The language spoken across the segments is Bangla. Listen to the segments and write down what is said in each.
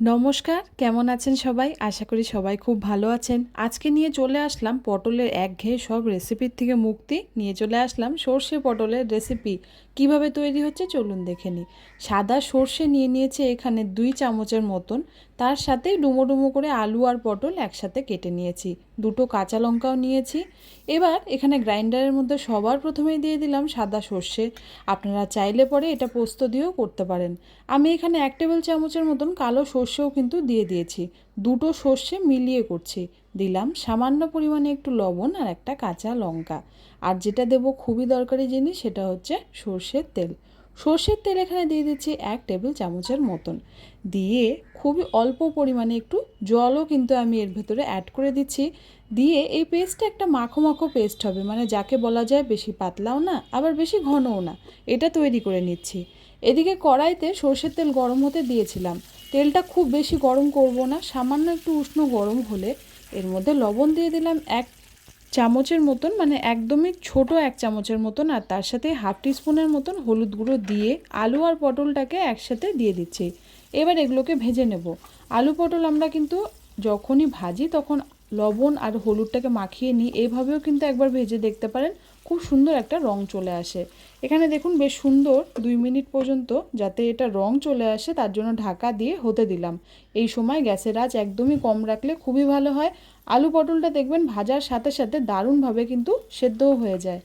নমস্কার, কেমন আছেন সবাই? আশা করি সবাই খুব ভালো আছেন। আজকে নিয়ে চলে আসলাম পটলের একঘেয়ে সব রেসিপির থেকে মুক্তি নিয়ে চলে আসলাম সর্ষে পটলের রেসিপি। কিভাবে তৈরি হচ্ছে চলুন দেখে নিই। সাদা সর্ষে নিয়ে নিয়েছে এখানে 2 চামচের মতন, তার সাথে ডুমো ডুমো করে আলু আর পটল একসাথে কেটে নিয়েছি। 2টো কাঁচা লঙ্কাও নিয়েছি। এবার এখানে গ্রাইন্ডারের মধ্যে সবার প্রথমেই দিয়ে দিলাম সাদা সর্ষে। আপনারা চাইলে পরে এটা পোস্ত দিয়েও করতে পারেন। আমি এখানে 1 টেবিল চামচের মতন কালো সর্ষেও কিন্তু দিয়ে দিয়েছি। 2টো সর্ষে মিলিয়ে করছি। দিলাম সামান্য পরিমাণে একটু লবণ আর একটা কাঁচা লঙ্কা। আর যেটা দেব খুবই দরকারি জিনিস, সেটা হচ্ছে সর্ষের তেল। সর্ষের তেল এখানে দিয়ে দিচ্ছি 1 টেবিল চামচের মতন। দিয়ে খুবই অল্প পরিমাণে একটু জলও কিন্তু আমি এর ভেতরে অ্যাড করে দিচ্ছি। দিয়ে এই পেস্টটা একটা মাখো মাখো পেস্ট হবে, মানে যাকে বলা যায় বেশি পাতলাও না আবার বেশি ঘনও না, এটা তৈরি করে নিচ্ছি। এদিকে কড়াইতে সর্ষের তেল গরম হতে দিয়েছিলাম। তেলটা খুব বেশি গরম করব না, সামান্য একটু উষ্ণ গরম হলে এর মধ্যে লবণ দিয়ে দিলাম 1 চামচের মতন, মানে একদমই ছোট 1 চামচের মতন, আর তার সাথে হাফ টিস্পুনের মতন হলুদ গুঁড়ো দিয়ে আলু আর পটলটাকে একসাথে দিয়ে দিচ্ছি। এবার এগুলোকে ভেজে নেব। আলু পটল আমরা কিন্তু যখনই ভাজি তখন লবণ আর হলুদটাকে মাখিয়ে নিই, এইভাবেও কিন্তু একবার ভেজে দেখতে পারেন, খুব সুন্দর একটা রং চলে আসে। এখানে দেখুন বেশ সুন্দর 2 মিনিট পর্যন্ত যাতে এটা রং চলে আসে তার জন্য ঢাকা দিয়ে হতে দিলাম। এই সময় গ্যাসের আঁচ একদমই কম রাখলে খুবই ভালো হয়। আলু পটলটা দেখবেন ভাজার সাথে সাথে দারুণভাবে কিন্তু সেদ্ধও হয়ে যায়।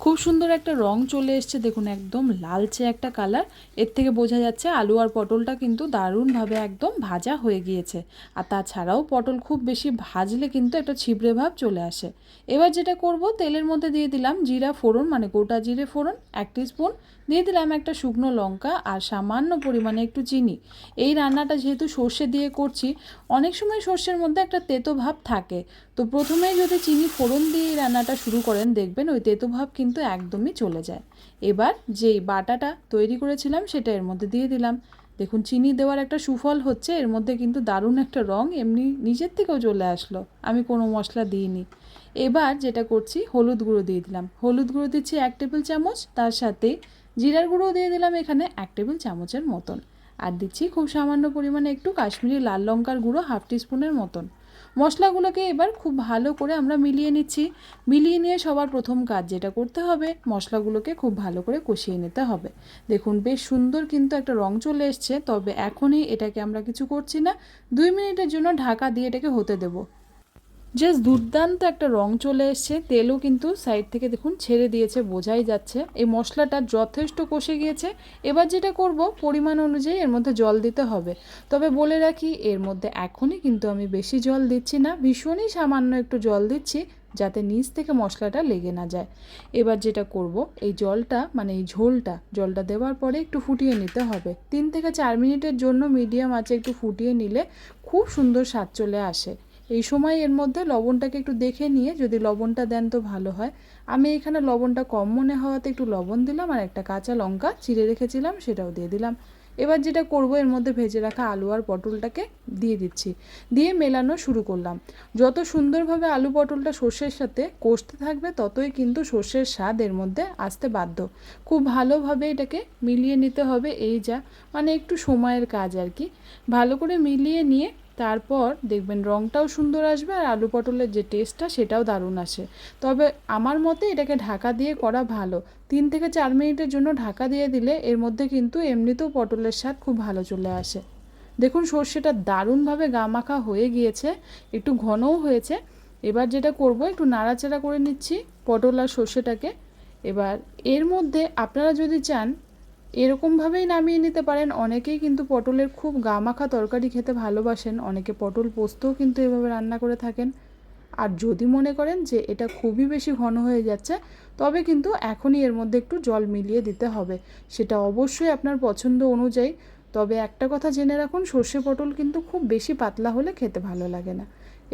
খুব সুন্দর একটা রং চলে এসছে, দেখুন একদম লালচে একটা কালার। এর থেকে বোঝা যাচ্ছে আলু আর পটলটা কিন্তু দারুণভাবে একদম ভাজা হয়ে গিয়েছে। আর তাছাড়াও পটল খুব বেশি ভাজলে কিন্তু একটা ছিবড়ে ভাব চলে আসে। এবার যেটা করব, তেলের মধ্যে দিয়ে দিলাম জিরা ফোড়ন, মানে গোটা জিরে ফোড়ন 1 টিস্পুন, দিয়ে দিলাম একটা শুকনো লঙ্কা আর সামান্য পরিমাণে একটু চিনি। এই রান্নাটা যেহেতু সর্ষে দিয়ে করছি, অনেক সময় সর্ষের মধ্যে একটা তেতো ভাব থাকে, তো প্রথমেই যদি চিনি ফোড়ন দিয়ে এই রান্নাটা শুরু করেন দেখবেন ওই তেতো ভাব কিন্তু একদমই চলে যায়। এবার যেই বাটাটা তৈরি করেছিলাম সেটা এর মধ্যে দিয়ে দিলাম। দেখুন চিনি দেওয়ার একটা সুফল হচ্ছে, এর মধ্যে কিন্তু দারুণ একটা রং এমনি নিজের থেকেও চলে আসলো, আমি কোনো মশলা দিইনি। এবার যেটা করছি, হলুদ গুঁড়ো দিয়ে দিলাম। হলুদ গুঁড়ো দিচ্ছি 1 টেবিল চামচ, তার সাথে জিরার গুঁড়ো দিয়ে দিলাম এখানে 1 টেবিল চামচের মতন। আর দিচ্ছি খুব সামান্য পরিমাণে একটু কাশ্মীরি লাল লঙ্কার গুঁড়ো হাফ টিস্পুনের মতন। মশলাগুলোকে এবার খুব ভালো করে আমরা মিলিয়ে নিচ্ছি। মিলিয়ে নিয়ে সবার প্রথম কাজ যেটা করতে হবে, মশলাগুলোকে খুব ভালো করে কষিয়ে নিতে হবে। দেখুন বেশ সুন্দর কিন্তু একটা রং চলে এসছে, তবে এখনই এটাকে আমরা কিছু করছি না। 2 মিনিটের জন্য ঢাকা দিয়ে এটাকে হতে দেব। জাস্ট দুর্দান্ত একটা রং চলে এসছে, তেলও কিন্তু সাইড থেকে দেখুন ছেড়ে দিয়েছে, বোঝাই যাচ্ছে এই মশলাটা যথেষ্ট কষে গিয়েছে। এবার যেটা করব, পরিমাণ অনুযায়ী এর মধ্যে জল দিতে হবে। তবে বলে রাখি, এর মধ্যে এখনই কিন্তু আমি বেশি জল দিচ্ছি না, ভীষণই সামান্য একটু জল দিচ্ছি যাতে নিচ থেকে মশলাটা লেগে না যায়। এবার যেটা করব, এই জলটা মানে এই জলটা দেওয়ার পরে একটু ফুটিয়ে নিতে হবে। 3 থেকে 4 মিনিটের জন্য মিডিয়াম আঁচে একটু ফুটিয়ে নিলে খুব সুন্দর স্বাদ চলে আসে। এই সময় এর মধ্যে লবণটাকে একটু দেখে নিয়ে যদি লবণটা দেন তো ভালো হয়। আমি এখানে লবণটা কম মনে হওয়াতে একটু লবণ দিলাম, আর একটা কাঁচা লঙ্কা চিড়ে রেখেছিলাম সেটাও দিয়ে দিলাম। এবার যেটা করব, এর মধ্যে ভেজে রাখা আলু আর পটলটাকে দিয়ে দিচ্ছি, দিয়ে মেলানো শুরু করলাম। যত সুন্দরভাবে আলু পটলটা সর্ষের সাথে কষতে থাকবে ততই কিন্তু সর্ষের স্বাদ এর মধ্যে আসতে বাধ্য। খুব ভালোভাবে এটাকে মিলিয়ে নিতে হবে, এই যা মানে একটু সময়ের কাজ আর কি। ভালো করে মিলিয়ে নিয়ে তারপর দেখবেন রঙটাও সুন্দর আসবে আর আলু পটলের যে টেস্টটা সেটাও দারুণ আসে। তবে আমার মতে এটাকে ঢাকা দিয়ে করা ভালো। 3 থেকে 4 মিনিটের জন্য ঢাকা দিয়ে দিলে এর মধ্যে কিন্তু এমনিতেও পটলের স্বাদ খুব ভালো চলে আসে। দেখুন সর্ষেটা দারুণভাবে গামাখা হয়ে গিয়েছে, একটু ঘনও হয়েছে। এবার যেটা করব, একটু নাড়াচাড়া করে নিচ্ছি পটল আর সর্ষেটাকে। এবার এর মধ্যে আপনারা যদি চান এরকমভাবেই নামিয়ে নিতে পারেন। অনেকেই কিন্তু পটলের খুব গামাখা তরকারি খেতে ভালোবাসেন, অনেকে পটল পোস্তও কিন্তু এভাবে রান্না করে থাকেন। আর যদি মনে করেন যে এটা খুবই বেশি ঘন হয়ে যাচ্ছে, তবে কিন্তু এখনই এর মধ্যে একটু জল মিলিয়ে দিতে হবে, সেটা অবশ্যই আপনার পছন্দ অনুযায়ী। তবে একটা কথা জেনে রাখুন, সর্ষে পটল কিন্তু খুব বেশি পাতলা হলে খেতে ভালো লাগে না।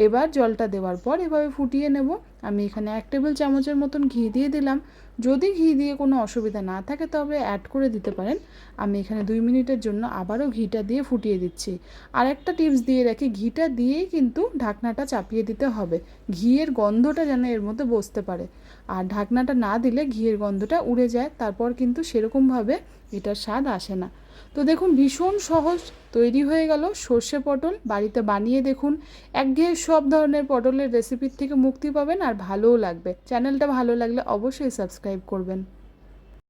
এবার জলটা দেওয়ার পর এভাবে ফুটিয়ে নেব। আমি এখানে 1 টেবিল চামচের মতন ঘি দিয়ে দিলাম। যদি ঘি দিয়ে কোনো অসুবিধা না থাকে তবে অ্যাড করে দিতে পারেন। আমি এখানে 2 মিনিটের জন্য আবারও ঘিটা দিয়ে ফুটিয়ে দিচ্ছি। আর একটা টিপস দিয়ে রাখি, ঘিটা দিয়েই কিন্তু ঢাকনাটা চাপিয়ে দিতে হবে, ঘিয়ের গন্ধটা যেন এর মধ্যে বসতে পারে। আর ঢাকনাটা না দিলে ঘিয়ের গন্ধটা উড়ে যায়, তারপর কিন্তু সেরকমভাবে এটার স্বাদ আসে না। তো দেখুন ভীষণ সহজ তৈরি হয়ে গেল সর্ষে পটল। বাড়িতে বানিয়ে দেখুন, একঘেয়ে সব ধরনের পটলের রেসিপির থেকে মুক্তি পাবেন আর ভালোও লাগবে। চ্যানেলটা ভালো লাগলে অবশ্যই সাবস্ক্রাইব করবেন।